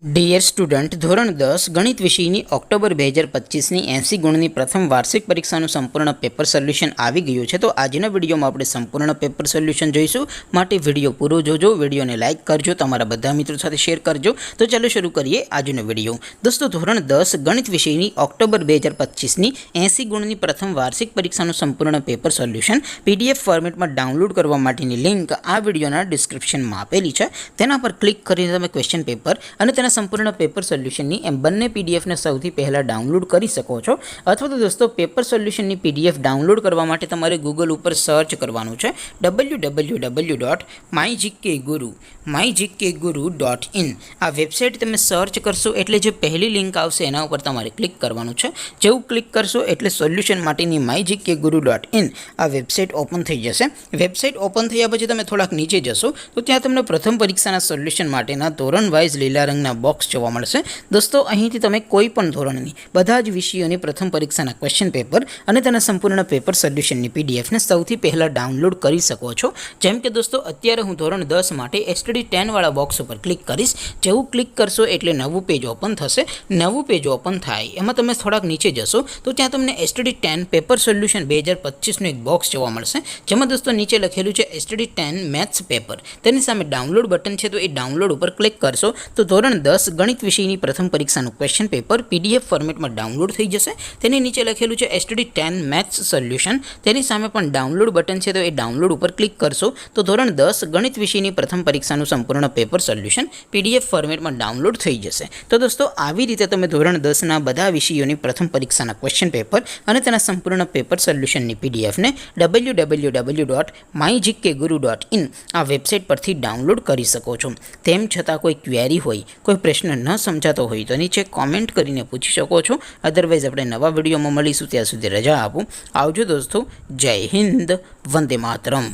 Dear student, ધોરણ 10 ગણિત વિષયની ઓક્ટોબર 2025ની 80 ગુણની પ્રથમ વાર્ષિક પરીક્ષાનું સંપૂર્ણ પેપર સોલ્યુશન આવી ગયું છે. તો આજના વિડીયોમાં આપણે સંપૂર્ણ પેપર સોલ્યુશન જોઈશું. માટે વિડીયો પૂરો જોજો, વિડીયોને લાઇક કરજો, તમારા બધા મિત્રો સાથે શેર કરજો. તો ચાલો શરૂ કરીએ આજનો વિડીયો. દોસ્તો, ધોરણ 10 ગણિત વિષયની ઓક્ટોબર 2025ની 80 ગુણની પ્રથમ વાર્ષિક પરીક્ષાનું સંપૂર્ણ પેપર સોલ્યુશન PDF ફોર્મેટમાં ડાઉનલોડ કરવા માટેની લિંક આ વિડીયોના ડિસ્ક્રિપ્શનમાં આપેલી છે. તેના પર ક્લિક કરીને તમે ક્વેશ્ચન પેપર અને તેના સંપૂર્ણ પેપર સોલ્યુશનની એમ બંને PDFને સૌથી પહેલાં ડાઉનલોડ કરી શકો છો. અથવા તો દોસ્તો, પેપર સોલ્યુશનની PDF ડાઉનલોડ કરવા માટે તમારે ગૂગલ ઉપર સર્ચ કરવાનું છે www.mygkguru.in. આ વેબસાઇટ તમે સર્ચ કરશો એટલે જે પહેલી લિંક આવશે એના ઉપર તમારે ક્લિક કરવાનું છે. જેવું ક્લિક કરશો એટલે સોલ્યુશન માટેની mygkguru.in આ વેબસાઇટ ઓપન થઈ જશે. વેબસાઇટ ઓપન થયા પછી તમે થોડાક નીચે જશો તો ત્યાં તમને પ્રથમ પરીક્ષાના સોલ્યુશન માટેના ધોરણ વાઇઝ લીલા રંગના બોક્સ જોવા મળશે. દોસ્તો, અહીંથી તમે કોઈ પણ ધોરણની બધા જ વિષયોની પ્રથમ પરીક્ષાના ક્વેશ્ચન પેપર અને તેના સંપૂર્ણ પેપર સોલ્યુશનની PDFને સૌથી પહેલાં ડાઉનલોડ કરી શકો છો. જેમ કે દોસ્તો, અત્યારે હું ધોરણ 10 માટે STD10 વાળા બોક્સ ઉપર ક્લિક કરીશ. જેવું ક્લિક કરશો એટલે નવું પેજ ઓપન થશે. નવું પેજ ઓપન થાય એમાં તમે થોડાક નીચે જશો તો ત્યાં તમને STD10 પેપર સોલ્યુશન 2025નું એક બોક્સ જોવા મળશે. જેમાં દોસ્તો નીચે લખેલું છે STD10 મેથ્સ પેપર. તેની સામે ડાઉનલોડ બટન છે, તો એ ડાઉનલોડ ઉપર ક્લિક કરશો તો ધોરણ 10 ગણિત વિષયની પ્રથમ પરીક્ષાનું ક્વેશ્ચન પેપર PDF ફોર્મેટમાં ડાઉનલોડ થઈ જશે. તેની નીચે લખેલું છે STD10 મેથ્સ સોલ્યુશન. તેની સામે પણ ડાઉનલોડ બટન છે, તો એ ડાઉનલોડ ઉપર ક્લિક કરશો તો ધોરણ 10 ગણિત વિષયની પ્રથમ પરીક્ષાનું સંપૂર્ણ પેપર સોલ્યુશન PDF ફોર્મેટમાં ડાઉનલોડ થઈ જશે. તો દોસ્તો, આવી રીતે તમે ધોરણ 10ના બધા વિષયોની પ્રથમ પરીક્ષાના ક્વેશ્ચન પેપર અને તેના સંપૂર્ણ પેપર સોલ્યુશનની PDFને www.mygkguru.in આ વેબસાઇટ પરથી ડાઉનલોડ કરી શકો છો. તેમ છતાં કોઈ ક્વેરી હોય, કોઈ પ્રશ્ન ન સમજાતો હોય તો નીચે કોમેન્ટ કરીને પૂછી શકો છો. અદરવાઇઝ આપણે નવા વિડીયોમાં મળીશું. ત્યાં સુધી રજા આપો. આવજો દોસ્તો. જય હિન્દ. વંદે માતરમ.